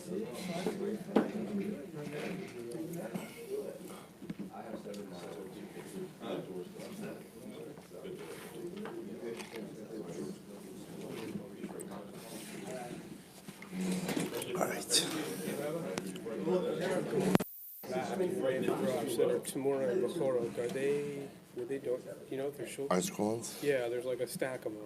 All right. Tomorrow and Bechorot, are they don't, if they're shul? Ice ones? Yeah, there's like a stack of them.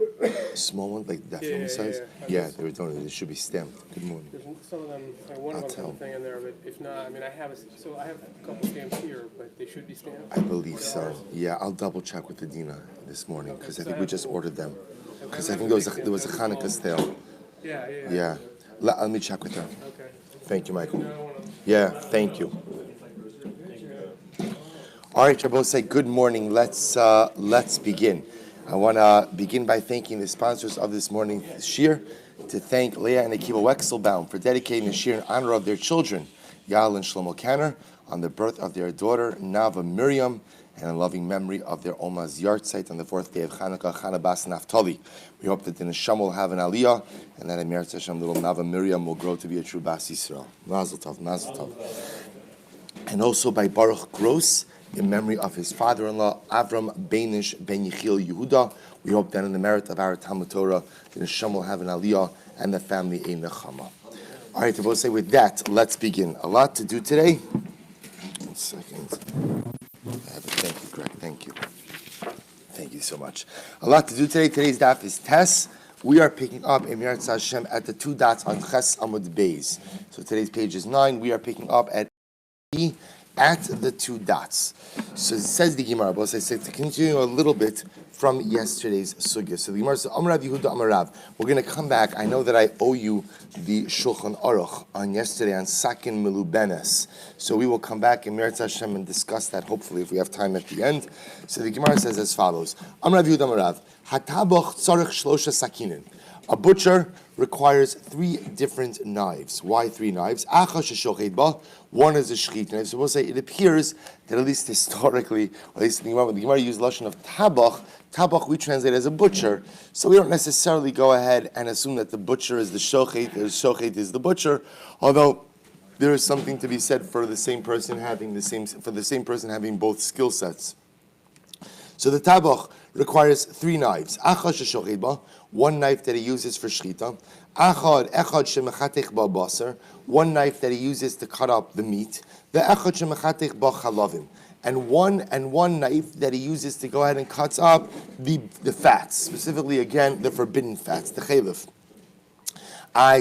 Small ones, like that family size? Yeah, they were donated. They should be stamped. Good morning. There's some of them, one of them has a thing in there, but if not, I have a couple stamps here, but they should be stamped. I believe so. Yeah, I'll double check with the Dina this morning because I think we just ordered them. Because I think there was a Hanukkah sale. Yeah. Let me check with her. Okay. Thank you, Michael. Yeah, thank you. All right, Rabbi, say good morning. Let's begin. I want to begin by thanking the sponsors of this morning's shir, to thank Leah and Akiva Wexelbaum for dedicating the shir in honor of their children, Yael and Shlomo Kanner, on the birth of their daughter, Nava Miriam, and in loving memory of their Oma's yahrzeit on the fourth day of Chanukah, Chana Bas Naftali. We hope that the Neshama will have an aliyah, and that Emeretz Hashem, little Nava Miriam, will grow to be a true Bas Yisrael. Mazel Tov, Mazel Tov. And also by Baruch Gross, in memory of his father-in-law, Avram Beinish Ben Yechiel Yehuda. We hope that in the merit of our Talmud Torah, the Neshama will have an aliyah, and the family a nechama. All right, to both say with that, let's begin. A lot to do today. 1 second. Thank you, Greg. Thank you. Thank you so much. A lot to do today. Today's daf is Tes. We are picking up Emeretz Hashem at the 2 dots on Ches Amud Beis. So today's page is 9. We are picking up at E at the 2 dots. So it says the Gemara, but I said to continue a little bit from yesterday's sugya. So the Gemara says, Amrav Yehuda Amarav. We're going to come back. I know that I owe you the Shulchan Aruch on yesterday on Sakin Melubenes. So we will come back in Meretz Hashem and discuss that, hopefully, if we have time at the end. So the Gemara says as follows. Amrav Yehuda Amarav. Hatabach tzarech shlosha sakinin. A butcher requires 3 different knives. Why 3 knives? One is a shchit knife. So we'll say it appears that at least historically, or at least the Gemara used the lashon of tabach. Tabach we translate as a butcher. So we don't necessarily go ahead and assume that the butcher is the shochet, the shochet is the butcher. Although there is something to be said for the same person having both skill sets. So the tabach requires 3 knives. One knife that he uses for shchita. One knife that he uses to cut up the meat. And one knife that he uses to go ahead and cuts up the fats, specifically again the forbidden fats, the chaylev.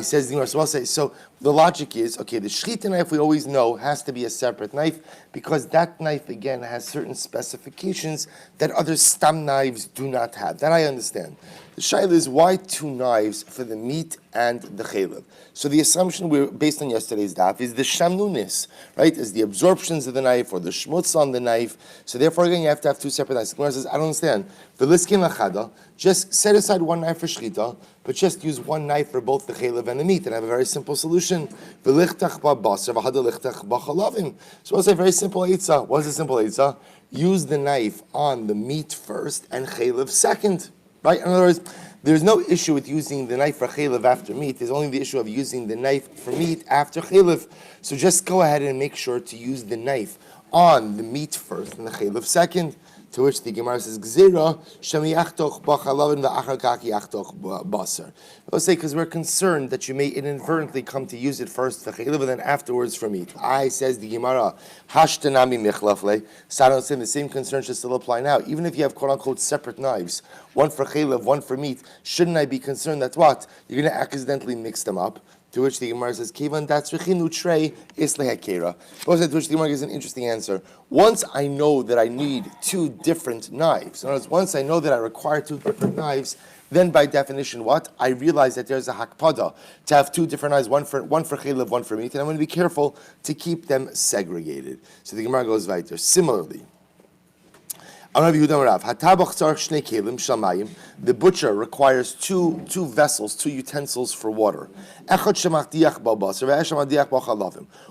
Says the Gemara. So the logic is, okay, the shchita knife we always know has to be a separate knife because that knife again has certain specifications that other stam knives do not have. That I understand. The shaila is why 2 knives for the meat and the chaylev. So the assumption we're based on yesterday's daf is the shamnunis, right? Is the absorptions of the knife or the shmutz on the knife. So therefore again you have to have 2 separate knives. The Gemara says, I don't understand. V'liskin lachada, just set aside 1 knife for shchita, but just use 1 knife for both the chaylev and the meat, and have a very simple solution. V'lichtach ba'basar v'hada lichtach ba'chalavim. So I'll say very simple eitzah. What is the simple eitzah? Use the knife on the meat first and chaylev second. Right? In other words, there's no issue with using the knife for chaylev after meat. There's only the issue of using the knife for meat after chaylev. So just go ahead and make sure to use the knife on the meat first and the chaylev second. To which the Gemara says, Gzira, shemi yachtoch b'chalavin v'achar kach yachtoch basar. Let's say, because we're concerned that you may inadvertently come to use it first for chaylev and then afterwards for meat. Says the Gemara, hashtanami michlafle. So I don't say the same concern should still apply now. Even if you have quote-unquote separate knives, one for chaylev, one for meat, shouldn't I be concerned that what? You're going to accidentally mix them up? To which the Gemara says, Kevan datzrichinu trei islehekera. To which the Gemara gives an interesting answer. Once I know that I need 2 different knives, in other words, once I know that I require 2 different knives, then by definition, what? I realize that there's a hakpada to have 2 different knives, one for chaylev, one for meat, and I'm going to be careful to keep them segregated. So the Gemara goes weiter. Similarly, the butcher requires 2 vessels, 2 utensils for water.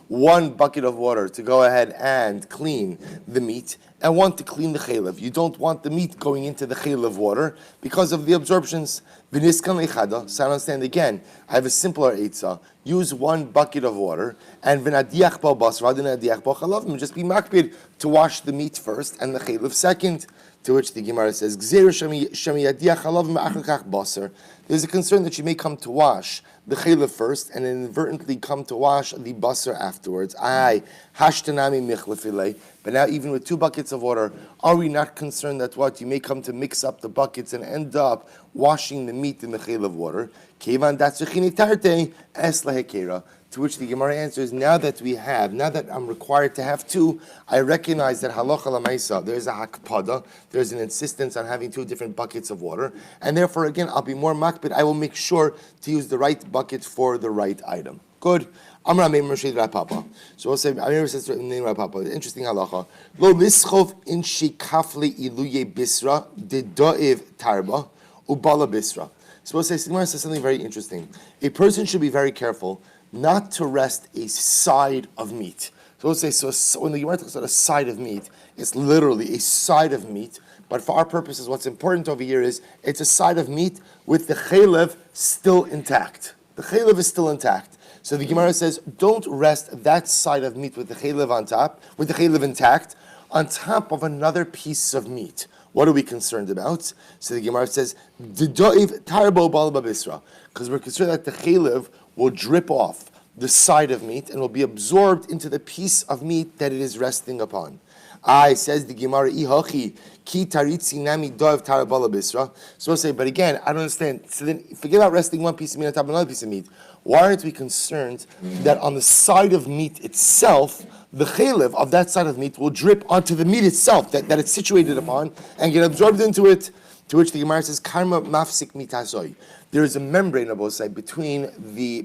1 bucket of water to go ahead and clean the meat, and want to clean the chaylev. You don't want the meat going into the chaylev water because of the absorptions. V'niskan lechada. So I understand again. I have a simpler eitzah. Use 1 bucket of water and v'nadiach bal basar v'nadiach bal chalav. Just be makbid to wash the meat first and the chaylev second. To which the Gemara says, there's a concern that you may come to wash the chaylev first and inadvertently come to wash the basar afterwards. But now even with 2 buckets of water, are we not concerned that what? You may come to mix up the buckets and end up washing the meat in the chaylev water. To which the Gemara answers, now that I'm required to have 2, I recognize that halacha l'maisa, there's a hakpada, there's an insistence on having 2 different buckets of water, and therefore again, I'll be more makbid, I will make sure to use the right bucket for the right item. Good. Amra Meimar Shid Rapapa. So we'll say, I remember says in the name Rapapa, interesting halacha. Lo lischov in shikafli iluye bisra, de do'iv tarba, ubala bisra. So we'll say, Sigmar says something very interesting. A person should be very careful not to rest a side of meat. So we'll say, so when the Gemara talks about a side of meat, it's literally a side of meat. But for our purposes, what's important over here is it's a side of meat with the chaylev still intact. The chaylev is still intact. So the Gemara says, don't rest that side of meat with the chaylev on top, with the chaylev intact, on top of another piece of meat. What are we concerned about? So the Gemara says, because we're concerned that the chaylev will drip off the side of meat and will be absorbed into the piece of meat that it is resting upon. Says the Gemara, Ihachi, ki taritzi nami dov tarabala bisra. So we'll say, but again, I don't understand. So then forget about resting one piece of meat on top of another piece of meat. Why aren't we concerned that on the side of meat itself, the chaylev of that side of meat will drip onto the meat itself that it's situated upon and get absorbed into it? To which the Gemara says, karma mafsik mitasoi. There is a membrane on both sides between the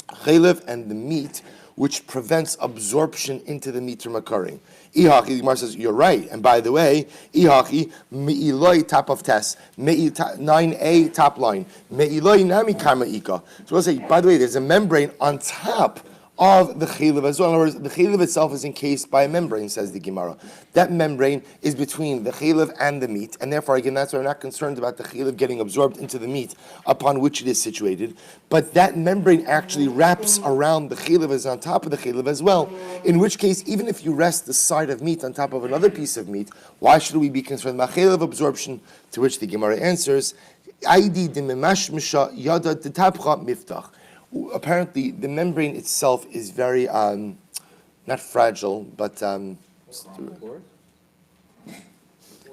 chaylev and the meat, which prevents absorption into the meat from occurring. Ihachi, the Gemara says, you're right. And by the way, Ihachi, me'iloi top of test, 9a top line, me'iloi nami karma ika. So we'll say, by the way, there's a membrane on top of the chaylev as well. In other words, the chaylev itself is encased by a membrane, says the Gemara. That membrane is between the chaylev and the meat, and therefore, again, that's why we're not concerned about the chaylev getting absorbed into the meat upon which it is situated. But that membrane actually wraps around the chaylev, is on top of the chaylev as well. In which case, even if you rest the side of meat on top of another piece of meat, why should we be concerned about chaylev absorption? To which the Gemara answers, Aidi de memashmisha yada tetapcha miftach. Apparently, the membrane itself is very, not fragile, but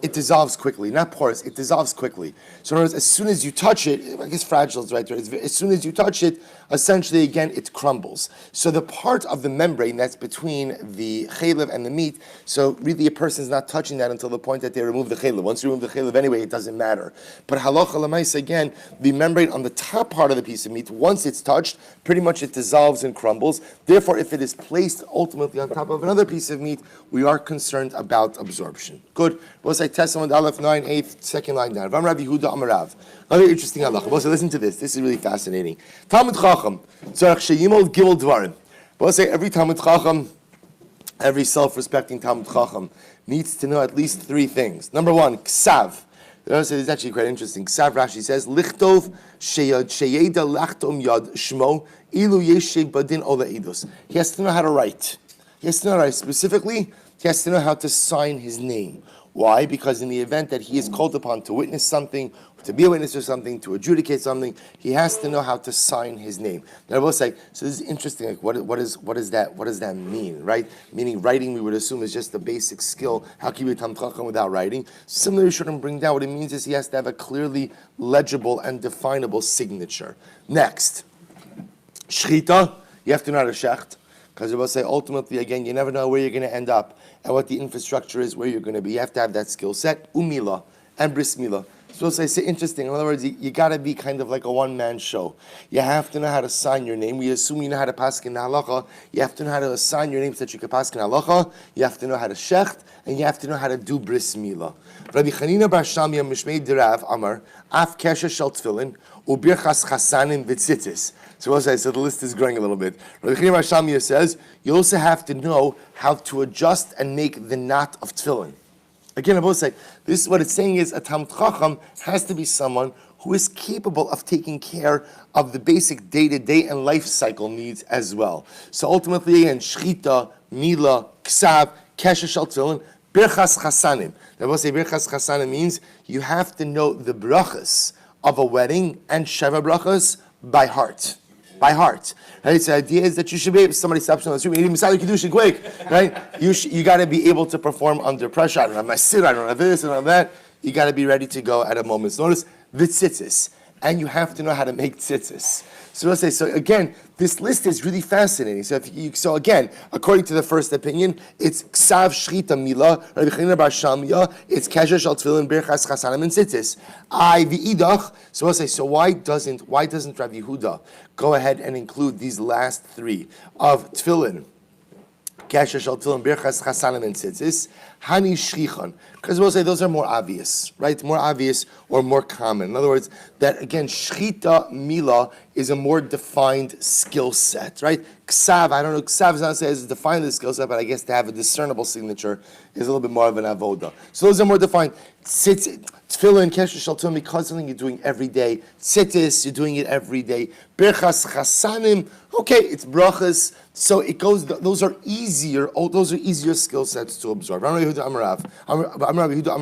it dissolves quickly. Not porous, it dissolves quickly. So in other words, as soon as you touch it, I guess fragile is right there. As soon as you touch it, essentially, again, it crumbles. So the part of the membrane that's between the chaylev and the meat, so really a person's not touching that until the point that they remove the chaylev. Once you remove the chaylev anyway, it doesn't matter. But halacha l'maisa, again, the membrane on the top part of the piece of meat, once it's touched, pretty much it dissolves and crumbles. Therefore, if it is placed ultimately on top of another piece of meat, we are concerned about absorption. Good. We'll say Testament Aleph 9, 8, second line down. Ram Rabbi Yehuda Amarav. Another interesting halacha. We'll say, listen to this. This is really fascinating. Talmud Chacham. Tzarech sheyimol gimel dvarim. But let's say every Talmud Chacham, every self-respecting Talmud Chacham needs to know at least 3 things. Number 1, ksav. This is actually quite interesting. Ksav Rashi says, lichtov sheyeda lachtom yad shmo ilu yeshev badin ola edus. He has to know how to write. He has to know how to write. Specifically, he has to know how to sign his name. Why? Because in the event that he is called upon to witness something, to be a witness or something, to adjudicate something, he has to know how to sign his name. Now I will say, so this is interesting, like what does that mean, right? Meaning writing, we would assume, is just a basic skill. How can you be Talmid Chacham without writing? Similarly, we shouldn't bring down, what it means is he has to have a clearly legible and definable signature. Next, Shchita, you have to know how to shecht. Because I will say, ultimately, again, you never know where you're going to end up and what the infrastructure is, where you're going to be. You have to have that skill set. Umila and bris milah. So it's interesting. In other words, you got to be kind of like a one-man show. You have to know how to sign your name. We assume you know how to paskin halacha. You have to know how to assign your name so that you can paskin halacha. You have to know how to shecht, and you have to know how to do bris milah. Rabbi Chanina bar Shamia mishmei derav amar af kesher shel tefillin ubirchas chasanim v'tzitzis So we'll say, so the list is growing a little bit. Rabbi Chanina bar Shamia says, you also have to know how to adjust and make the knot of tefillin. Again, I will say, this is what it's saying is a Talmid Chacham has to be someone who is capable of taking care of the basic day-to-day and life cycle needs as well. So ultimately, in Shchita, Mila, Ksav, Kesher Shel Tefillin, Birchas Chasanim. I will say Birchas Chasanim means you have to know the brachas of a wedding and Sheva brachas by heart. By heart, right? So the idea is that you should be able. Somebody stops on the street. You need Masali Kedusha quick, right? You got to be able to perform under pressure. I don't have my sit. I don't have this. I don't have that. You got to be ready to go at a moment's notice. Vitzitzis, and you have to know how to make tzitzis. So we'll say. So again, this list is really fascinating. So again, according to the first opinion, it's Ksav Shchita Mila, Rabbi Chanina bar Shamia. It's Kesher Shel Tefillin, Birchas Chasanim, and Tzitzis. V'idach. So we'll say. So why doesn't Rabbi Yehuda go ahead and include these last three of Tefillin, Kesher Shel Tefillin, Birchas Chasanim, and Tzitzis? Hani Shchichan. Because we'll say those are more obvious, right? More obvious or more common. In other words, that again, Shchita Mila is a more defined skill set, right? Ksav, I don't know, Ksav is not saying it's defined the skill set, but I guess to have a discernible signature is a little bit more of an avoda. So those are more defined. Tefillin, Kesher Shel Tefillin, because something you're doing every day. Tzitzis, you're doing it every day. Birchas Chasanim, okay, it's brachas. So it goes. Those are easier. Those are easier skill sets to absorb. Rabbi Yehuda Amar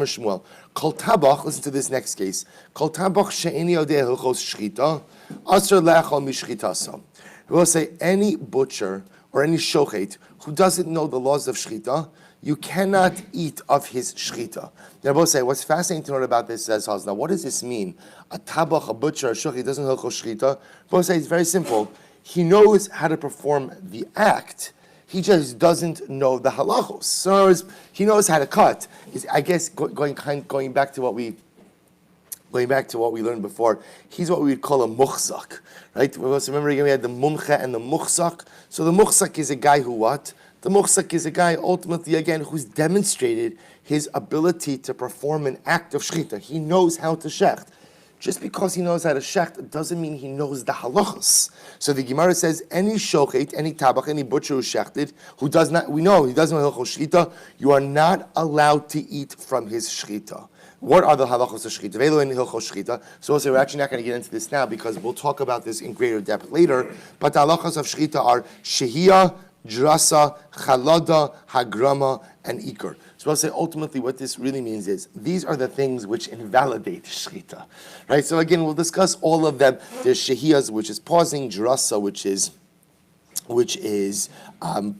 Shmuel. Kol tabach. Listen to this next case. Kol tabach she'eni yodeh hilchos shchita asur le'achol mishchitasa. We will say any butcher or any shochet who doesn't know the laws of shchita, you cannot eat of his shchita. Now, we'll say what's fascinating to note about this says, now what does this mean? A tabach, a butcher, a shochet doesn't know hilchos shchita. We'll say it's very simple. He knows how to perform the act. He just doesn't know the halachos. So in other words, he knows how to cut. I guess going back to what we learned before, he's what we would call a muchzak, right? Remember again, we had the mumche and the muchzak. So the muchzak is a guy who what? The muchzak is a guy ultimately again who's demonstrated his ability to perform an act of shechita. He knows how to shecht. Just because he knows how to shecht doesn't mean he knows the halachas. So the Gemara says, any shochet, any tabach, any butcher who shechted, who does not, we know he doesn't know hilchos shchita, you are not allowed to eat from his shchita. What are the halachos of shchita? Velo and hilchos shchita. So we're actually not going to get into this now because we'll talk about this in greater depth later. But the halachos of shchita are shehiyah, drasa, chalada, hagrama, and ikr. So I'll say ultimately what this really means is these are the things which invalidate shchita, right? So again, we'll discuss all of them. There's shehiyas, which is pausing, drasa, which is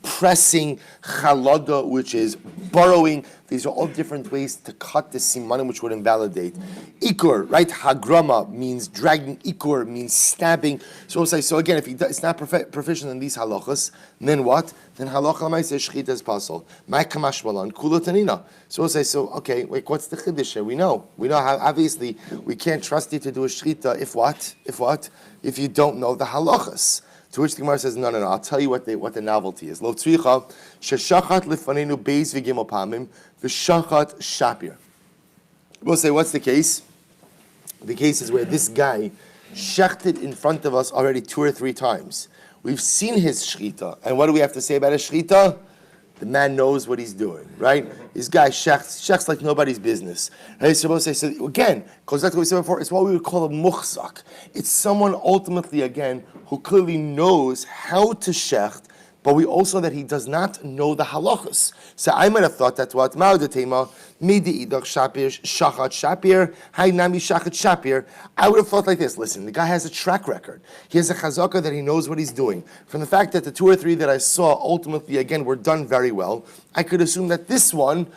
pressing, chalada, which is burrowing. These are all different ways to cut the simanim, which would invalidate. Ikur, right? Hagrama means dragging. Ikur means stabbing. So we'll say, so again, if it's not proficient in these halachas, then what? Then halacha l'maaseh shchita is possible. My kamash malan kula tanina. So we'll say, so okay, wait, what's the chiddush here? We know how obviously we can't trust you to do a shchita if what? If you don't know the halachas. To which the Gemara says, no, I'll tell you what the novelty is. Lo tzricha sheshachat lefanenu beis v'gimel pamim v'shachat shapir. We'll say, what's the case? The case is where this guy shechted in front of us already 2 or 3 times. We've seen his shchita, and what do we have to say about his shchita? The man knows what he's doing, right? This guy shechs like nobody's business. Right? So again, goes back to what we said before, it's what we would call a muchzak. It's someone ultimately, again, who clearly knows how to shecht, but we also that he does not know the halachas. So I might have thought that what ma'udatema midi idach shapir shachat shapir haynami shachat shapir. I would have thought like this. Listen, the guy has a track record. He has a chazaka that he knows what he's doing. From the fact that the 2 or 3 that I saw ultimately again were done very well, I could assume that this one,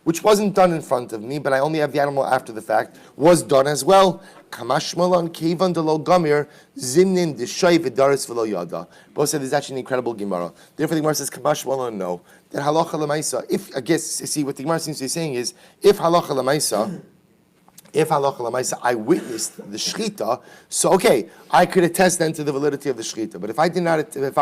which wasn't done in front of me, but I only have the animal after the fact, was done as well. Kamashmalan kevan delo gamir zimnin deshay v'daris v'lo yada. Both said there's actually an incredible Gemara. Therefore, the Gemara says Kamashmalan no. That halacha lemaisa. If I guess see what the Gemara seems to be saying is if halacha lemaisa, I witnessed the shchita. So okay, I could attest then to the validity of the shchita. But if I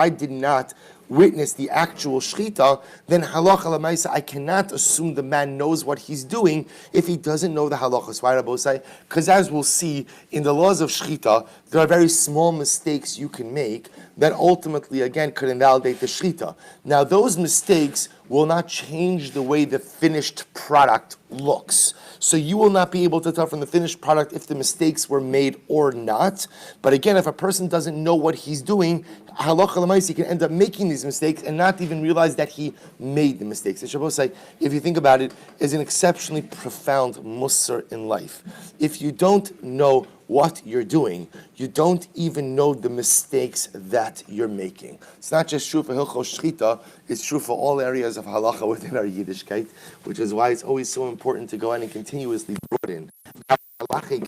did not witness the actual shchita, then halacha l'maisa, I cannot assume the man knows what he's doing if he doesn't know the halachas. Why, Rabbosai? Because as we'll see in the laws of shchita, there are very small mistakes you can make that ultimately, again, could invalidate the shchita. Now, those mistakes will not change the way the finished product looks. So you will not be able to tell from the finished product if the mistakes were made or not. But again, if a person doesn't know what he's doing, halacha l'maisa, he can end up making these mistakes and not even realize that he made the mistakes. The Shabbos say, if you think about it, is an exceptionally profound musar in life. If you don't know what you're doing, you don't even know the mistakes that you're making. It's not just true for Hilchos Shchita, it's true for all areas of halacha within our Yiddishkeit, which is why it's always so important to go out and continuously broaden our halachic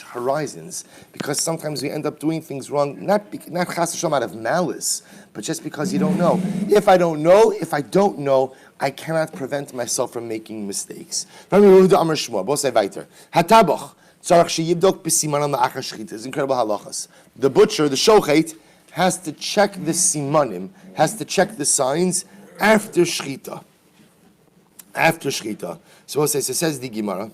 horizons, because sometimes we end up doing things wrong, not chas v'shalom out of malice, but just because you don't know. If I don't know, I cannot prevent myself from making mistakes. Hatabach. It's incredible halachas. The butcher, the shochet, has to check the simanim, has to check the signs after shchita. After shchita. So it says the Gemara,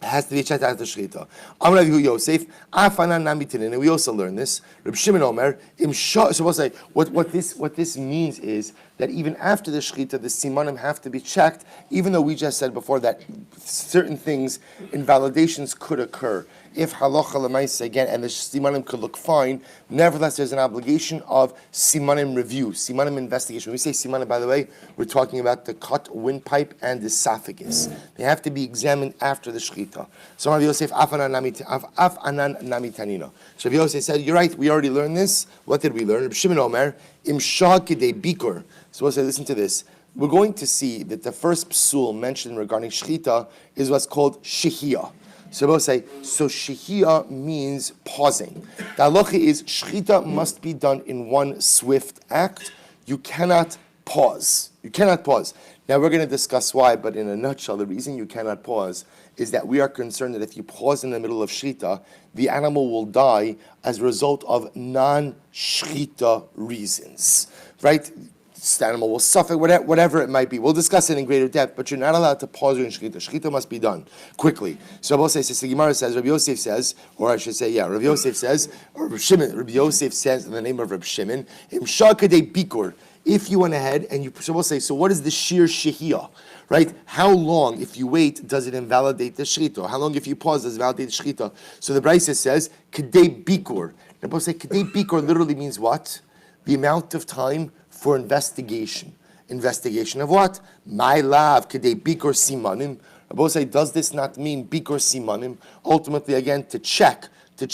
it has to be checked after shchita. Amar Rabbi Yosef, afanan namitin, and we also learn this. Rabbi Shimon Omer, so we'll say what this means is that even after the shchita, the simanim have to be checked, even though we just said before that certain things, invalidations could occur. If halacha l'maisa again, and the simanim could look fine, nevertheless there's an obligation of simanim review, simanim investigation. When we say simanim, by the way, we're talking about the cut windpipe and the esophagus. They have to be examined after the shchita. So Rabbi Yosef, af anan namitanino. So Rabbi Yosef said, you're right, we already learned this. What did we learn? Rabbi Shimon Omer, im shah kidei bikur. So we'll say, listen to this. We're going to see that the first psul mentioned regarding shchita is what's called shehiyah. So we'll say, so shehiyah means pausing. The halacha is shchita must be done in one swift act. You cannot pause. You cannot pause. Now we're going to discuss why, but in a nutshell, the reason you cannot pause is that we are concerned that if you pause in the middle of shchita, the animal will die as a result of non-shchita reasons, right? This animal will suffer, whatever it might be. We'll discuss it in greater depth, but you're not allowed to pause during shchita. Shchita must be done quickly. So Rabbi Yosef says, the Gemara says, Rabbi Yosef says, or I should say, yeah, Rabbi Yosef says, or Rabbi Yosef says in the name of Rabbi Shimon, Im shakadei bikur. If you went ahead and you, so we'll say, so what is the shir shehiyah? Right? How long, if you wait, does it invalidate the shchita? How long, if you pause, does it invalidate the shchita? So the Brisa says, kedei bikur. Now, we'll say, kedei bikur literally means what? The amount of time for investigation. Investigation of what? My love, kedei bikur simanim. Rabbi say, does this not mean bikur simanim? Ultimately, again, to check the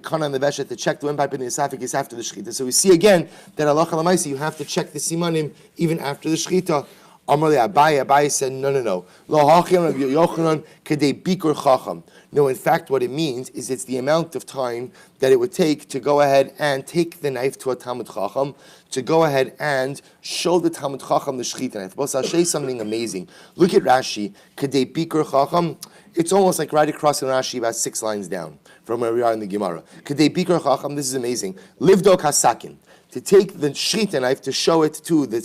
kana and the veshet, to check the windpipe and the esophagus after the shchita. So we see again that halacha l'maisa, you have to check the simanim even after the shchita. Amar le Abaye said, no. Lo hachim Rabbi Yochanan kedei bikur chacham. No, in fact, what it means is it's the amount of time that it would take to go ahead and take the knife to a Talmud Chacham, to go ahead and show the Talmud Chacham the shchita knife. But I'll show you something amazing. Look at Rashi, kedei bikur chacham. It's almost like right across in Rashi, about 6 lines down from where we are in the Gemara. Kedei bikur chacham. This is amazing. Livdok hasakin. To take the shchita knife to show it to the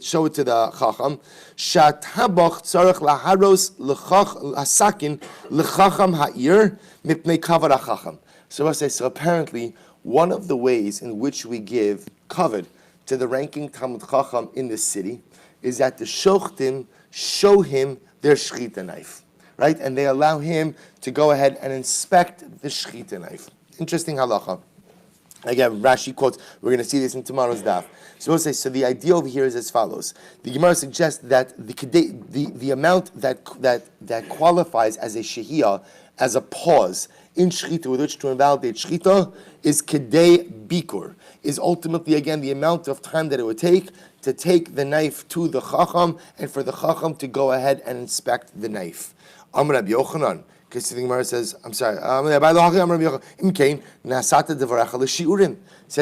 chacham. Shatabach tzarich laharos hasakin lechacham ha'ir mipnei kavod hachacham. So I say, so apparently one of the ways in which we give kavod to the ranking Talmud Chacham in the city is that the shochtim show him their shchita knife, right? And they allow him to go ahead and inspect the shchita knife. Interesting halacha. Again, Rashi quotes, we're going to see this in tomorrow's daf. So we'll say, so the idea over here is as follows. The Gemara suggests that the amount that qualifies as a shehiyah, as a pause in shchita with which to invalidate shchita, is kedei bikur, is ultimately, again, the amount of time that it would take to take the knife to the chacham and for the chacham to go ahead and inspect the knife. Amar Rabbi Yochanan. Because the Gemara says, I'm sorry. Says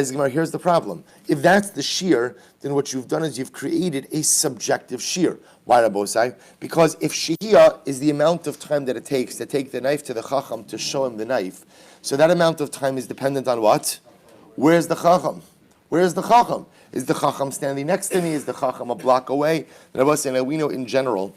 the Gemara, here's the problem. If that's the shear, then what you've done is you've created a subjective shear. Why, Rabbosai? Because if shehiyah is the amount of time that it takes to take the knife to the chacham to show him the knife, so that amount of time is dependent on what? Where's the chacham? Where's the Chacham? Is the Chacham standing next to me? Is the Chacham a block away? And I was saying, we know in general,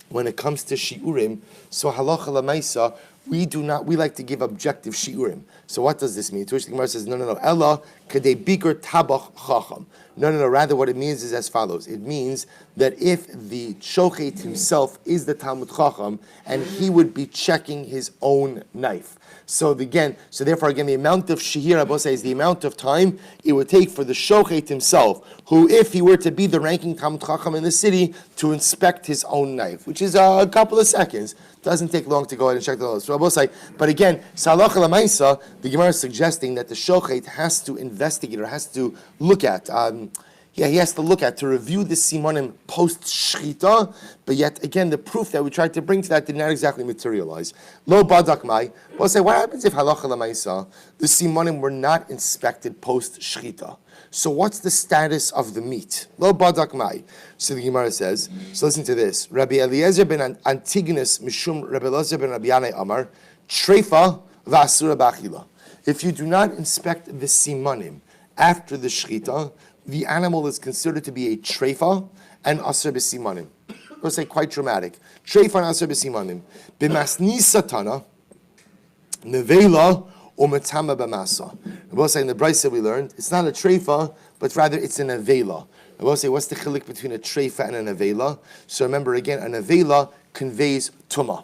when it comes to shiurim, so halacha lamaisa, we like to give objective shiurim. So what does this mean? To which the Gemara says, no, ella kadei biker tabach chacham. No, rather what it means is as follows. It means that if the shochet himself is the Talmud Chacham, and he would be checking his own knife. So therefore again, the amount of shihir, Abba says, the amount of time it would take for the shochet himself, who, if he were to be the ranking Talmud Chacham in the city, to inspect his own knife, which is a couple of seconds. Doesn't take long to go ahead and check the laws. So Abba say, but again, Salacha Lamaisa, the Gemara is suggesting that the shochet has to investigate or has to look at. He has to look at, to review the simonim post-shchita, but yet, again, the proof that we tried to bring to that did not exactly materialize. Lo badak mai. We'll say, what happens if halacha lamaisa, the simonim were not inspected post-shchita? So what's the status of the meat? Lo badak mai. So the Gemara says, so listen to this. Rabbi Eliezer ben Antigonus, Mishum Rabbi Eliezer ben Rabbi Yanai Amar, Treifa v'asura b'achila. If you do not inspect the simonim after the shchita, the animal is considered to be a treifa and aser b'simanim. We'll say quite dramatic. Treifa and aser b'simanim. B'masni satana, nevela or metama b'masa. We'll say in the Brisa we learned, it's not a treifa, but rather it's an nevela. We'll say, what's the chilik between a treifa and a nevela? So remember again, a nevela conveys tumah.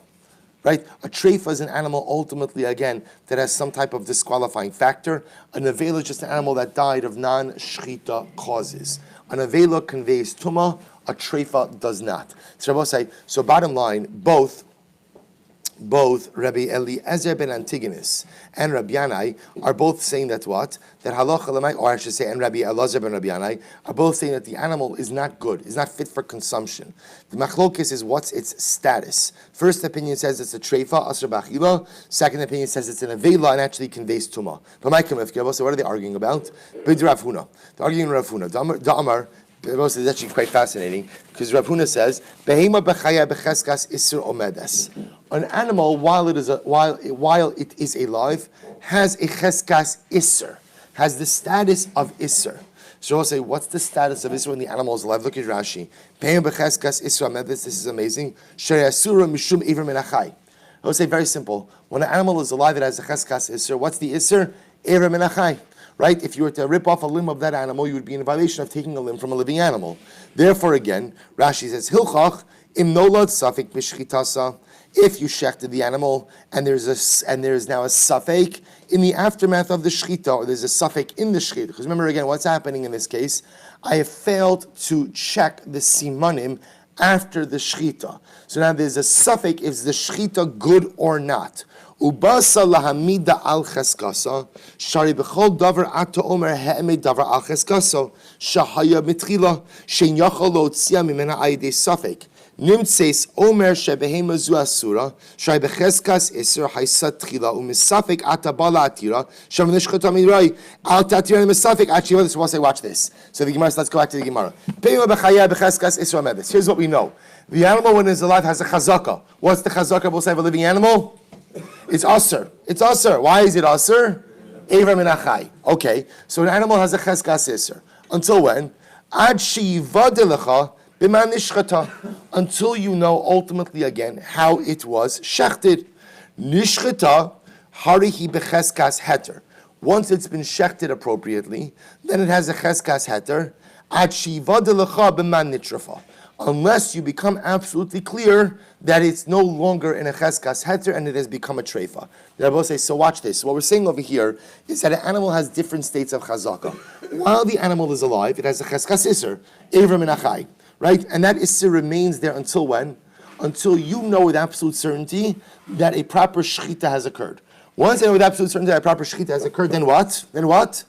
Right? A treifa is an animal ultimately, again, that has some type of disqualifying factor. A nevela is just an animal that died of non-shchita causes. A nevela conveys tumah, a treifa does not. So Rabbi say, so bottom line, both Rabbi Eliezer ben Antigonus and Rabbi Yanai are both saying that what? That halacha lemay, or I should say, and Rabbi Eliezer ben Rabbi Yanai are both saying that the animal is not good, is not fit for consumption. The machlokes is what's its status. First opinion says it's a treifa, asr b'achila. Second opinion says it's an avela and actually conveys tumah. But my kamifka, so what are they arguing about? Bid Rav Huna. They're arguing Rav Huna. Da'amar. It's actually quite fascinating because Rav Huna says, "Behema b'chaya b'cheskas isur omedes." An animal, while it is alive, has a cheskas isur, has the status of isur. So we'll say, what's the status of isur when the animal is alive? Look at Rashi. Behema b'cheskas isur omedes. This is amazing. Sheyasura mishum iver minachai. I would say very simple. When an animal is alive, it has a cheskas isur. What's the isur? Iver minachai. Right? If you were to rip off a limb of that animal, you would be in violation of taking a limb from a living animal. Therefore, again, Rashi says, Hilchach im nolad safek b'shchitasa. If you shechted the animal and there is now a safek in the aftermath of the shchita, or there's a safek in the shchita. Because remember again, what's happening in this case? I have failed to check the simanim after the shchita. So now there's a safek, is the shchita good or not? Ubasa lahamida al cheskasa, shari b'chol davar ato omer he'eme davar al cheskasa, shahaya mitchila, shein yachol lo tzia mimena ayidei safek. Nimtseis omer shebehema zu asura, shari b'cheskas iser haisa tchila, umisafek ata bala atira, sham nishchata mirai, al tatira misafek achiva. This was say, watch this. So the Gemara, let's go back to the Gemara. Pema b'chaya b'cheskas iser amedes. Here's what we know. The animal when it's alive has a chazaka. What's the chazaka we'll say of a living animal? It's aser. It's aser. Why is it aser? Ever minachai. Okay. So an animal has a cheskas iser. Until when? Ad sheyivadelecha b'man nishchata. Until you know ultimately again how it was shechted. Nishchata harihi b'cheskas heter. Once it's been shechted appropriately, then it has a cheskas heter. Ad sheyivadelecha b'man nitrafa. Unless you become absolutely clear that it's no longer in a cheskas heter and it has become a treifa. The Rabbi says, so watch this. What we're saying over here is that an animal has different states of chazaka. While the animal is alive, it has a cheskas iser, ever minachai, right? And that iser remains there until when? Until you know with absolute certainty that a proper shchita has occurred. Once you know with absolute certainty that a proper shchita has occurred, then what? Then what?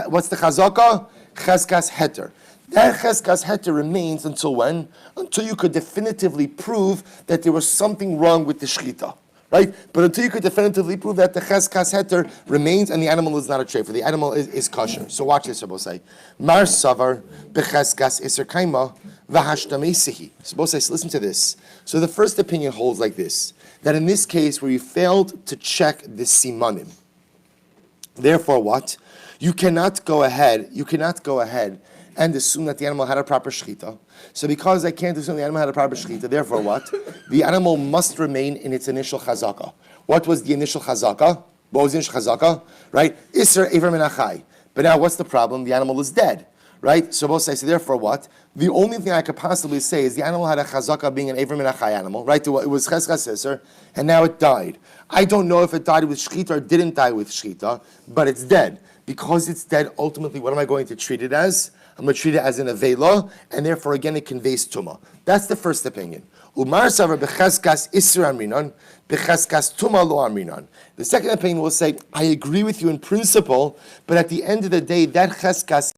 What's the chazaka? Cheskas heter. That cheskas heter remains until when? Until you could definitively prove that there was something wrong with the shchita, right? But until you could definitively prove that the cheskas heter remains and the animal is not a treifa, the animal is kosher. So watch this, Rabbi say. Mar savar becheskas iser kaima v'hashtamesihi. So Rabbi says, listen to this. So the first opinion holds like this, that in this case where you failed to check the simanim, therefore what? You cannot go ahead and assume that the animal had a proper shechita. So because I can't assume the animal had a proper shechita, therefore what? The animal must remain in its initial chazaka. What was the initial chazaka? What was the initial chazaka? Right? Isser Ever Min HaChai. But now what's the problem? The animal is dead. Right? So both say, so therefore what? The only thing I could possibly say is the animal had a chazaka being an Ever Min HaChai animal, right? It was cheskas isser, and now it died. I don't know if it died with shechita or didn't die with shechita, but it's dead. Because it's dead, ultimately, what am I going to treat it as? I'm going to treat it as an avela, and therefore, again, it conveys tuma. That's the first opinion. Umar savar becheskas isser amrinan, becheskas tuma lo amrinan. The second opinion will say, I agree with you in principle, but at the end of the day, that cheskas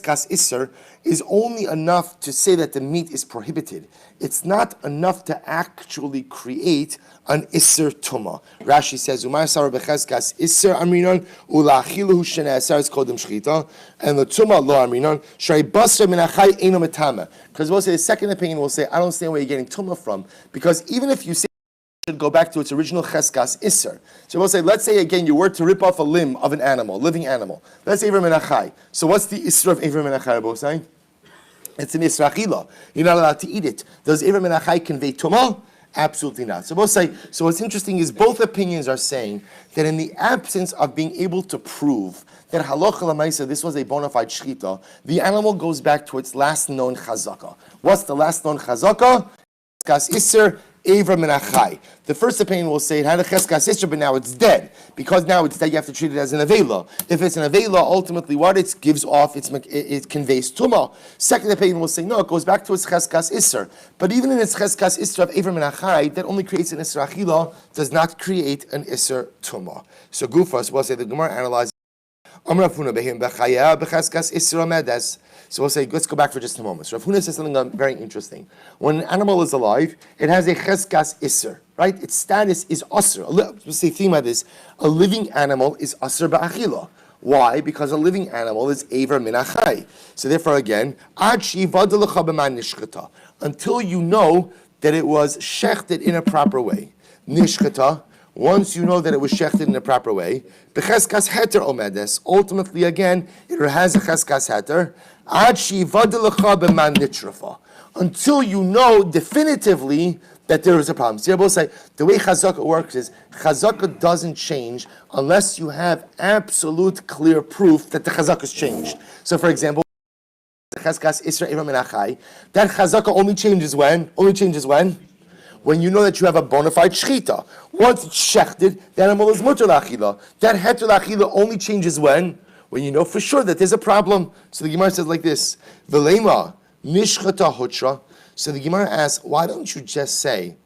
isser is only enough to say that the meat is prohibited. It's not enough to actually create an isser tuma. Rashi says, "Umar sar becheskas isser amrinan ulachiluhu shene'asar kodem shchita, and the tuma lo amrinan shrei basra min achai eino metama." Because we'll say the second opinion will say, I don't understand where you're getting tuma from, because even if you say should go back to its original cheskas isser. So we'll say, let's say again, you were to rip off a limb of an animal, living animal. Let's say Ever Min HaChai. So what's the isser of Ever Min HaChai, both saying? It's an isra achila. You're not allowed to eat it. Does Ever Min HaChai convey tumah? Absolutely not. So both say, so what's interesting is both opinions are saying that in the absence of being able to prove that halacha l'maisa, this was a bona fide shchita, the animal goes back to its last known chazaka. What's the last known chazaka? Cheskas isser Ever Min HaChai. The first opinion will say it had a cheskas isser, but now it's dead. Because now it's dead, you have to treat it as an avela. If it's an avela, ultimately what it gives off, it conveys tumah. Second opinion will say no, it goes back to its cheskas isser. But even in its cheskas isser of Ever Min HaChai, that only creates an isser achila, does not create an isser tumah. So Gufas will say the Gemara analyzes. So we'll say, let's go back for just a moment. So Rav Huna says something very interesting. When an animal is alive, it has a cheskas isser, right? Its status is asr. Let's say, think about this. A living animal is asr ba'achila. Why? Because a living animal is Ever Min HaChai. So therefore, again, until you know that it was shechted in a proper way. Nishchata. Once you know that it was shechted in a proper way, becheskas heter omedes. Ultimately, again, it has a cheskas heter. Until you know definitively that there is a problem. So both say the way chazaka works is chazaka doesn't change unless you have absolute clear proof that the chazaka has changed. So, for example, the cheskas isra Ever Min HaChai, that chazaka only changes when. When you know that you have a bona fide shechita. Once it's shechted, the animal is muter lachila. That heter lachila only changes when you know for sure that there's a problem. So the Gemara says like this: V'leima nishchata hutra. So the Gemara asks, why don't you just say?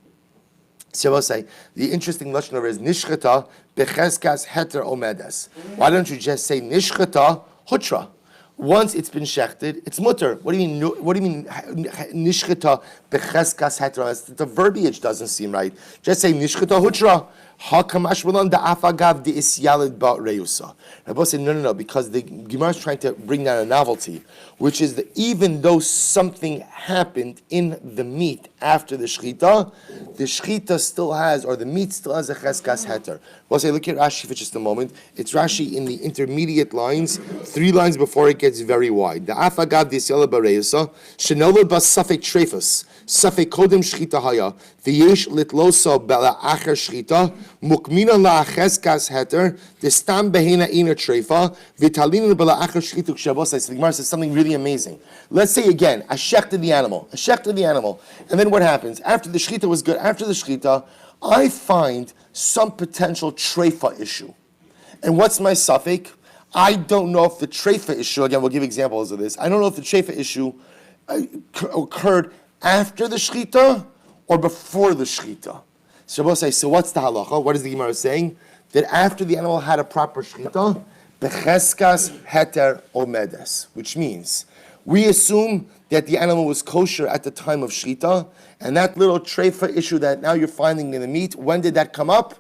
So I will say the interesting lashon over is nishchata becheskas heter omedes. Why don't you just say nishchata hutra? Once it's been shechted, it's mutter. What do you mean? What do you mean? Nishchita becheskas hetra. The verbiage doesn't seem right. Just say nishchita hutra. Hakamash malan da'afagav de'isyalid ba reusa. Rabbi said no, because the Gemara is trying to bring down a novelty, which is that even though something happened in the meat after the shechita still has, or the meat still has a cheskas heter. We'll say, look at Rashi for just a moment. It's Rashi in the intermediate lines, 3 lines before it gets very wide. Da'afagav de'isyalid ba reusa shenolad ba safek trefus safek kodem shechita haya v'yesh litlosa bela acher shechita. Mukmina la cheskas heter, destam behena ina trefa, vitalina bela achar shchitu kshavosai. The Gemara says something really amazing. Let's say again, I shechted the animal, and then what happens? After the shchita was good, after the shchita, I find some potential trefa issue. And what's my suffix? I don't know if the trefa issue, again, we'll give examples of this, I don't know if the trefa issue occurred after the shchita or before the shchita. Shabbos say, so what's the halacha? What is the Gemara saying? That after the animal had a proper shechita, becheskas heter omedes, which means we assume that the animal was kosher at the time of shechita, and that little treifa issue that now you're finding in the meat, when did that come up?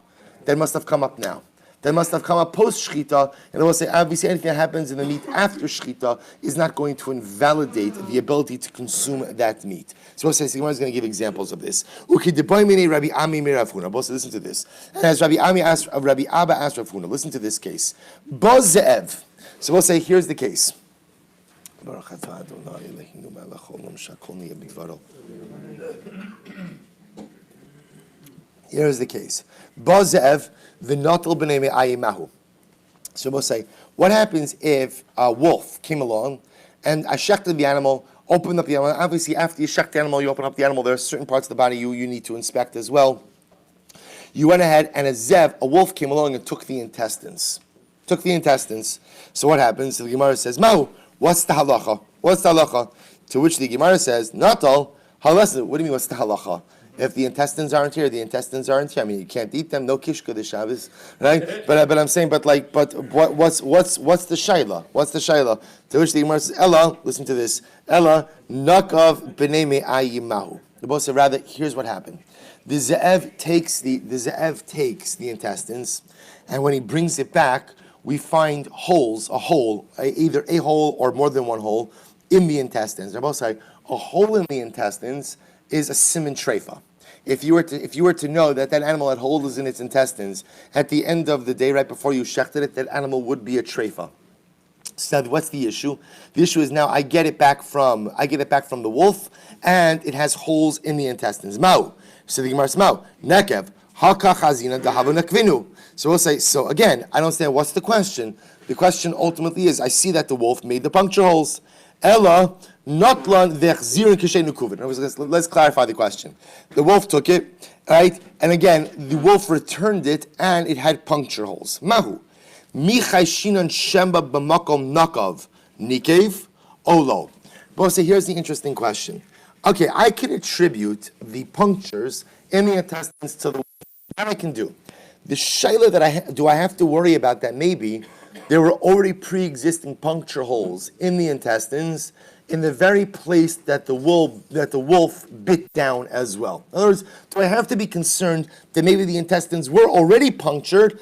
That must have come up now. that must have come up post shchita, and I will say obviously anything that happens in the meat after shchita is not going to invalidate the ability to consume that meat. So we'll say Sigmar is going to give examples of this. Rabbi Ami Rav Huna. Both listen to this. And as Rabbi Abba asked Rav Huna, listen to this case. Bozev. So we'll say here's the case. Here's the case. Bozev v'notel b'nei me'ayimahu. So we'll say, what happens if a wolf came along and I shechted the animal, opened up the animal? Obviously, after you shecht the animal, you open up the animal, there are certain parts of the body you need to inspect as well. You went ahead and a wolf came along and took the intestines. So what happens? The Gemara says, Mahu, what's the halacha? To which the Gemara says, not all. What do you mean, what's the halacha? If the intestines aren't here, the intestines aren't here. I mean, you can't eat them. No kishka the Shabbos, right? But I'm saying, what's the shayla? What's the shayla? To which the Gemara says, Ella, listen to this. Ella nakav b'nei me'ayimahu. The boss said, rather, here's what happened. The ze'ev takes the intestines, and when he brings it back, we find either a hole or more than one hole in the intestines. Rabbi say a hole in the intestines is a siman treifa. If you were to know that animal had holes in its intestines, at the end of the day, right before you shechted it, that animal would be a treifa. So what's the issue? The issue is now I get it back from the wolf, and it has holes in the intestines. Mau. So the Gemara says, Mau nekev haka chazina dahavu nakvinu. So we'll say, so again, I don't understand what's the question. The question ultimately is, I see that the wolf made the puncture holes. Ella notlan vechzirin kishay nukuvin. Let's clarify the question. The wolf took it, right? And again, the wolf returned it, and it had puncture holes. Mahu. Michai shinan shemba b'makom nakav nikev olo. But say, here's the interesting question. Okay, I can attribute the punctures in the intestines to the wolf. That I can do. The shayla that do I have to worry about that maybe there were already pre-existing puncture holes in the intestines in the very place that the wolf bit down as well. In other words, do I have to be concerned that maybe the intestines were already punctured?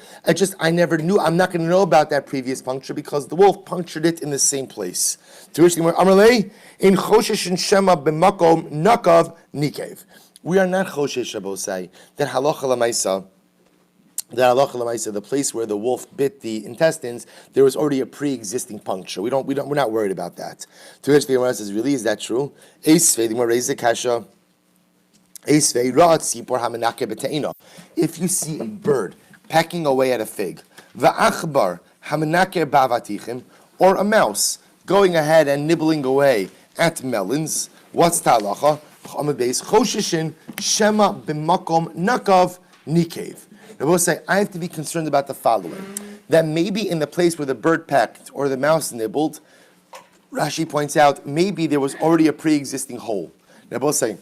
I never knew. I'm not going to know about that previous puncture because the wolf punctured it in the same place. To which the Gemara, Amalei in choshesh shema b'makom nakav nikev. We are not choshesh Rabosai that halacha l'maisa. The place where the wolf bit the intestines, there was already a pre-existing puncture. We're not worried about that. To which the Gemara says, really, is that true? Eisvei, the Gemara raises the kasha. Eisvei ra'at sipor hamenake b'te'ino. If you see a bird pecking away at a fig, va'achbar hamenake ba'avatichim, or a mouse going ahead and nibbling away at melons, what's the halacha? Choshishin shema b'makom nakav nikev. I will say, I have to be concerned about the following. That maybe in the place where the bird pecked or the mouse nibbled, Rashi points out, maybe there was already a pre-existing hole. Now, I will say,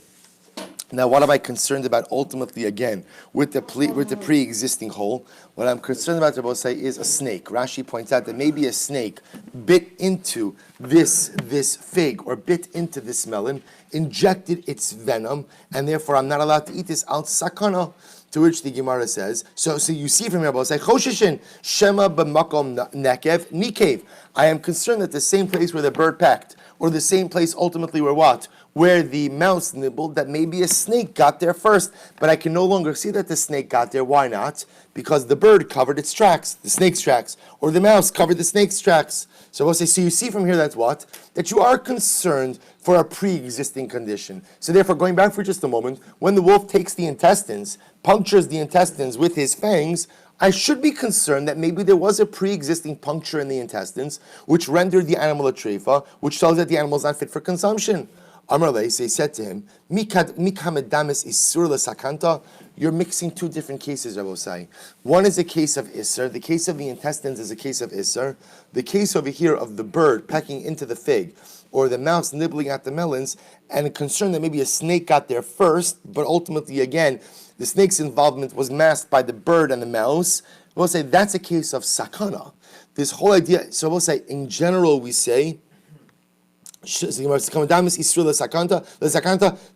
now what am I concerned about ultimately again with the pre-existing hole? What I'm concerned about, I will say, is a snake. Rashi points out that maybe a snake bit into this fig or bit into this melon, injected its venom, and therefore I'm not allowed to eat this al sakana. To which the Gemara says, so you see from here, say, Choshishin shema b'makom nekev nikev. I am concerned that the same place where the bird pecked, or the same place ultimately where the mouse nibbled, that maybe a snake got there first, but I can no longer see that the snake got there. Why not? Because the bird covered its tracks, the snake's tracks, or the mouse covered the snake's tracks. So we'll say, so you see from here that you are concerned for a pre-existing condition. So therefore, going back for just a moment, when the wolf takes the intestines, punctures the intestines with his fangs, I should be concerned that maybe there was a pre-existing puncture in the intestines, which rendered the animal a treifa, which tells that the animal is not fit for consumption. Amarle, so he said to him, Mikamedamis isur sakanta. You're mixing two different cases, Rabosai. One is a case of Isser. The case of the intestines is a case of Isser. The case over here of the bird pecking into the fig, or the mouse nibbling at the melons, and a concern that maybe a snake got there first, but ultimately, again, the snake's involvement was masked by the bird and the mouse. We'll say that's a case of sakana. This whole idea, so we'll say, in general, we say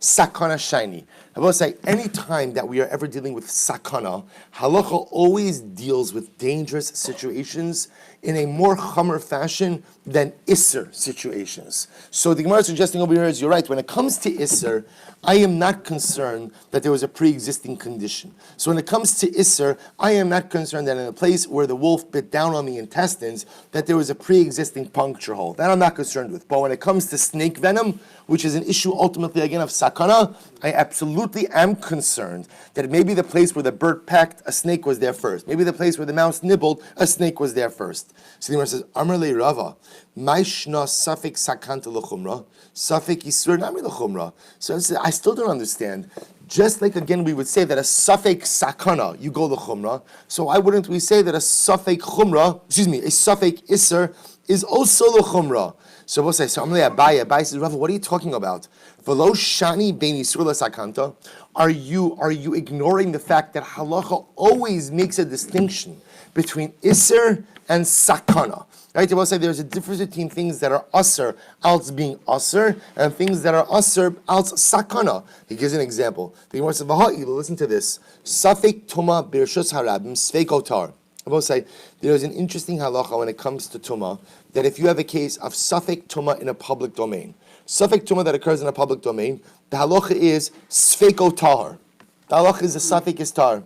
Sakana shiny. I will say, any time that we are ever dealing with sakana, halacha always deals with dangerous situations in a more chomer fashion than isser situations. So the Gemara is suggesting over here is, you're right, when it comes to isser, I am not concerned that there was a pre-existing condition. So when it comes to isser, I am not concerned that in a place where the wolf bit down on the intestines, that there was a pre-existing puncture hole. That I'm not concerned with. But when it comes to snake venom, which is an issue ultimately again of sakana, I absolutely am concerned that maybe the place where the bird pecked, a snake was there first. Maybe the place where the mouse nibbled, a snake was there first. So the Gemara says, Amar le Rava, Maishna safik sakanta l'chumra, safik yisur nami l'chumra. So I still don't understand. Just like again we would say that a safek sakana, you go l'chumra. So why wouldn't we say that a safek chumra, a safek isur is also l'chumra? So we'll say, Abaye says, Rava, what are you talking about? V'lo shani bein yisur l'sakanta. Are you ignoring the fact that halacha always makes a distinction between isur and sakana? Right? We'll say there's a difference between things that are asr, else being asr, and things that are asr, else sakana. He gives an example. The Gemara says, listen to this. Safek tuma birshus harabim sveiko tar. I will say there's an interesting halacha when it comes to tuma, that if you have a case of safek tuma in a public domain, safek tuma that occurs in a public domain, the halacha is sveiko tar. The halacha is the safek is tar.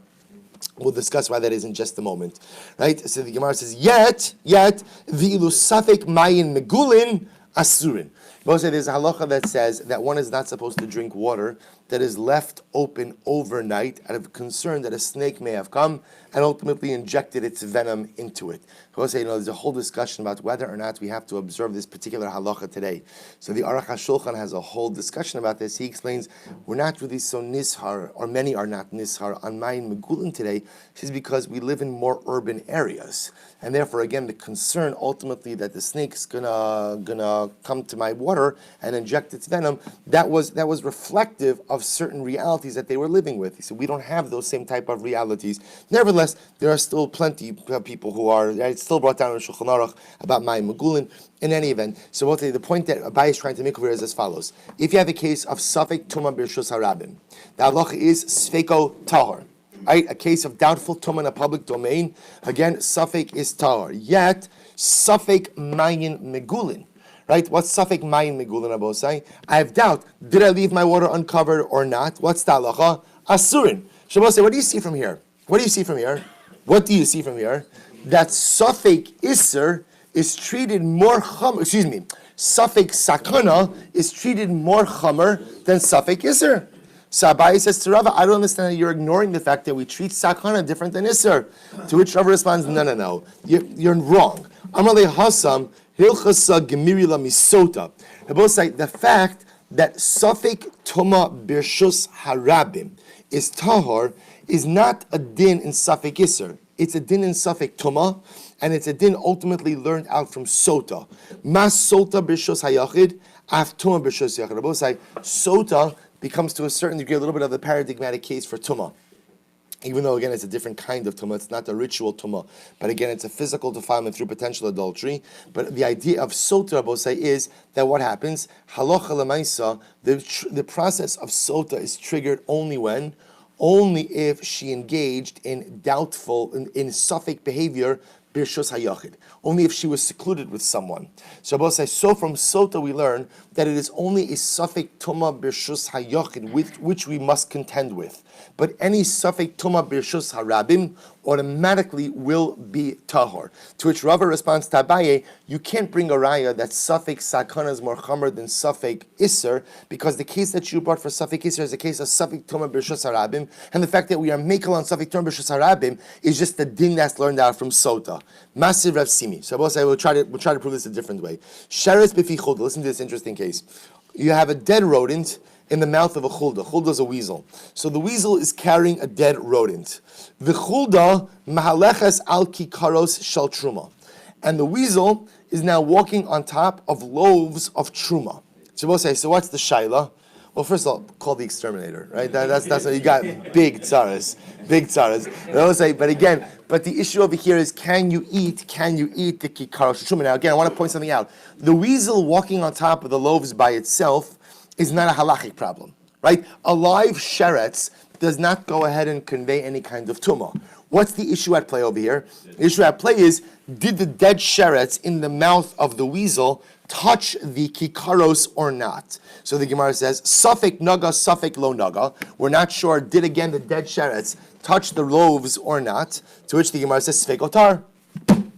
We'll discuss why that is in just a moment, right? So the Gemara says, yet, the ilu safek mayin megulin asurin. There's a halacha that says that one is not supposed to drink water that is left open overnight out of concern that a snake may have come and ultimately injected its venom into it. There's a whole discussion about whether or not we have to observe this particular halacha today. So the Aruch HaShulchan has a whole discussion about this. He explains we're not really so nishar, or many are not nishar, on Mayin Megulin today. This is because we live in more urban areas. And therefore, again, the concern ultimately that the snake's gonna come to my water and inject its venom, that was reflective of certain realities that they were living with. He said we don't have those same type of realities. Nevertheless, there are still plenty of people who are. It's still brought down in Shulchan Aruch about Mayim Megulin. In any event, so the point that Abaye is trying to make over here is as follows: if you have a case of safek tuma birshus harabim, the halacha is sfeiko tahor. Right, a case of doubtful tumah in a public domain. Again, safek is tahor. Yet safek mayin megulin. Right? What's safek mayin megulin abosai? I have doubt. Did I leave my water uncovered or not? What's the halacha? Asurin. Shabbosai, what do you see from here? What do you see from here? That safek iser is treated more chamer. Safek sakana is treated more chamer than safek iser. So Abaye says to Rava, I don't understand that you're ignoring the fact that we treat sakana different than isser. To which Rava responds, no. You're wrong. Amalei hasam hilchasa gemirila misota. They both say the fact that safek tuma birshus harabim is tahor is not a din in safek isser. It's a din in safek tuma, and it's a din ultimately learned out from sota. Mas sota birshus hayachid, af tuma birshus yachid. They both say sota becomes to a certain degree a little bit of the paradigmatic case for tumah. Even though, again, it's a different kind of tumah, it's not a ritual tumah. But again, it's a physical defilement through potential adultery. But the idea of sota, Bosai, is that what happens, halacha lemaisa, the process of sota is triggered only if she engaged in doubtful, in safek behavior, birshus hayachid. Only if she was secluded with someone. So from sota we learn that it is only a safek tuma birshus hayachid with which we must contend with. But any safek tuma birshus harabim automatically will be tahor. To which Rava responds to Abaye, you can't bring a raya that safek sakana is more chamer than safek iser, because the case that you brought for safek iser is a case of safek tuma birshus harabim, and the fact that we are makel on safek tuma birshus harabim is just the din that's learned out from sota. Massive Rav Simi. So we'll try to prove this a different way. Sheretz b'fi chulda. Listen to this interesting case. You have a dead rodent in the mouth of a chulda. Chulda is a weasel. So the weasel is carrying a dead rodent. The chulda mahaleches al kikaros shel truma. And the weasel is now walking on top of loaves of truma. So we'll say, so what's the shaila? Well, first of all, call the exterminator, right? That's what you got. Big tzaras. But the issue over here is, can you eat the kikar sheshuma? Now, again, I want to point something out. The weasel walking on top of the loaves by itself is not a halachic problem, right? A live sheretz does not go ahead and convey any kind of tumah. What's the issue at play over here? The issue at play is, did the dead sheretz in the mouth of the weasel touch the kikaros or not? So the Gemara says, Safek naga, Safek lo naga. We're not sure, did again the dead sheretz touch the loaves or not? To which the Gemara says, Sfek otar.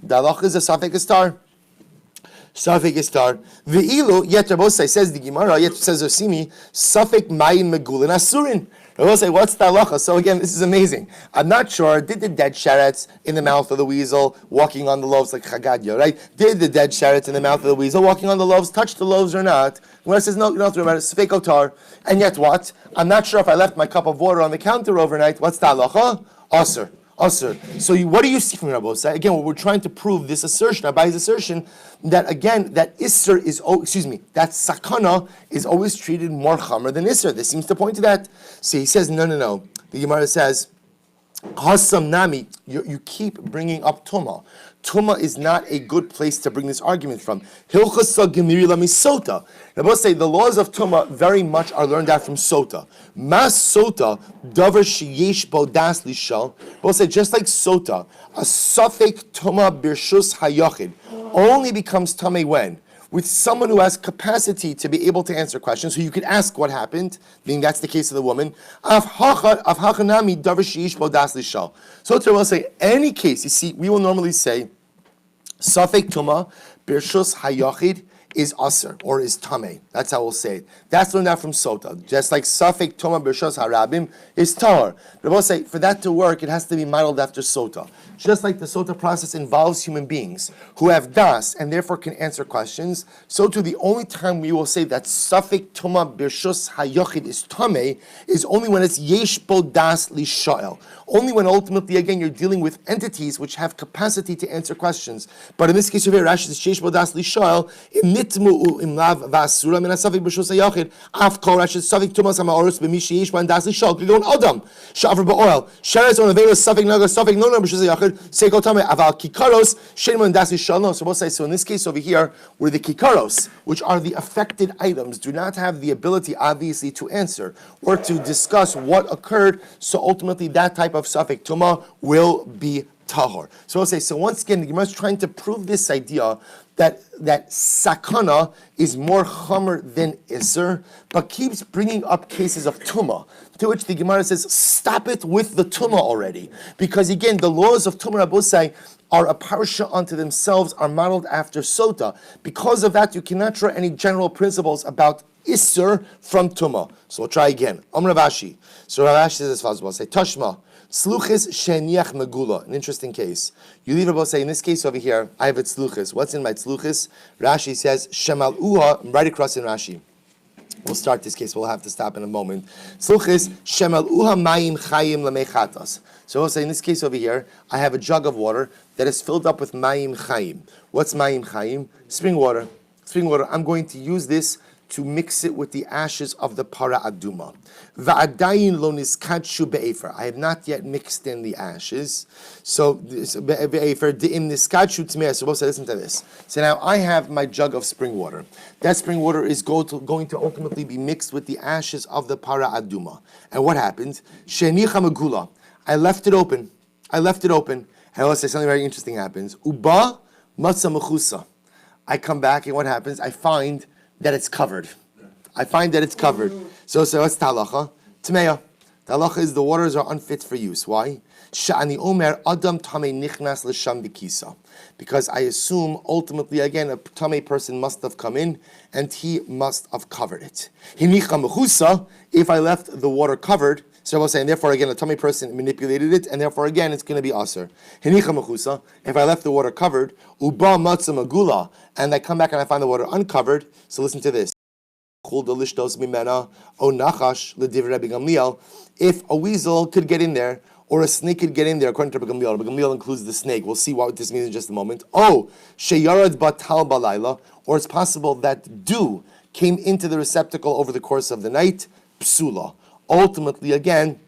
The halach is a Safek istar. Safek istar. Ve'ilu, yet Rabbosai says the Gemara, yet says Osimi, Safek mayin megulin asurin. Rabbosai, what's the halacha? So again, this is amazing. I'm not sure, did the dead sheretz in the mouth of the weasel walking on the loaves like Chagadya, right? Did the dead sheretz in the mouth of the weasel walking on the loaves touch the loaves or not? Gemara says, no, you don't have to worry about it. Sfek otar. And yet what? I'm not sure if I left my cup of water on the counter overnight. What's the halacha? Asr. So what do you see from Rabbosai? Again, what we're trying to prove this assertion, Abai's assertion, that again, that Isser is, that Sakana is always treated more Chamer than Isser. This seems to point to that. So he says, no. The Gemara says, Hasam Nami, you keep bringing up Tumah. Tumah is not a good place to bring this argument from. Hilchasa Gemiri Lamisota. Now, say the laws of Tumah very much are learned out from Sota. Mas Sota, Davar Sheyesh Bodas Lishal. We'll say just like Sota, a Safek Tumah Birshus Hayachid only becomes Tameh when? With someone who has capacity to be able to answer questions, who you could ask what happened, being that's the case of the woman. So to will say, any case, you see, we will normally say, Safek Tuma, Birshus Hayachid, is Aser, or is Tameh. That's how we'll say it. That's learned out from Sota. Just like Safek Tuma Birshus Harabim is Tahor. But we'll say, for that to work, it has to be modeled after Sota. Just like the Sota process involves human beings who have das and therefore can answer questions, so too the only time we will say that Safek Tuma Birshus Hayachid is Tameh is only when it's Yesh Bo Das Lishael. Only when ultimately, again, you're dealing with entities which have capacity to answer questions. But in this case over here, Rashi says Yesh Bo Das Lishael, nitmu im lav vasura min asafik b'shus hayachid af kol Rashi safik tumas ha'ma'orus b'mishi yesh ban das lishal k'gon adam sha'avar ba'oil sheretz on avela safik naga safik no b'shus hayachid seiko tamei aval kikaros shein man das lishal. No, so we'll say, so in this case over here, where the kikaros, which are the affected items, do not have the ability, obviously, to answer or to discuss what occurred, so ultimately that type of safik tuma will be tahor. So we'll say, so once again, the Gemara is trying to prove this idea that sakana is more chamer than iser, but keeps bringing up cases of tumah, to which the Gemara says, stop it with the tumah already. Because again, the laws of tumah Rabbosai are a parsha unto themselves, are modeled after sota. Because of that, you cannot draw any general principles about iser from tumah. So we'll try again. Rav Ashi. So Rav Ashi says as follows, we'll say, Tashma. Sluchis sheniach megula. An interesting case. You leave about say in this case over here, I have a tzluchis. What's in my tzluchis? Rashi says shemal uha. Right across in Rashi. We'll start this case. We'll have to stop in a moment. Tzluchis shemal uha mayim chayim lemechatas. So we'll say in this case over here, I have a jug of water that is filled up with mayim chayim. What's mayim chayim? Spring water. Spring water. I'm going to use this to mix it with the ashes of the para aduma. Va'adayin lo niskadshu be'efer. I have not yet mixed in the ashes. So be'efer de'im niskadshu tmeah. So we'll say, listen to this. So now I have my jug of spring water. That spring water is going to ultimately be mixed with the ashes of the para aduma. And what happens? Shenicha megula. I left it open. And I will say something very interesting happens. Uba matzah mechusa. I come back and what happens? I find that it's covered. So what's talacha? Tmeya. Talacha is the waters are unfit for use. Why? Sha'ani omer adam tamei nichnas l'sham b'kisa. Because I assume ultimately again a tamei person must have come in and he must have covered it. Hinicha mechusa. If I left the water covered, so I was saying, therefore again a tamei person manipulated it, and therefore again it's going to be aser. Hinicha mechusa. If I left the water covered, uba matzah magula, and I come back and I find the water uncovered. So listen to this. If a weasel could get in there, or a snake could get in there, according to Rabbi Gamliel. Rabbi Gamliel includes the snake. We'll see what this means in just a moment. Oh, sheyarad batal balayla, or it's possible that dew came into the receptacle over the course of the night, psula. Ultimately, again,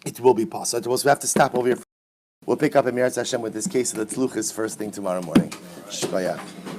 it will be possible. So we have to stop over here. We'll pick up Emirat Hashem with this case of the Tzluchis first thing tomorrow morning. Shkoyach.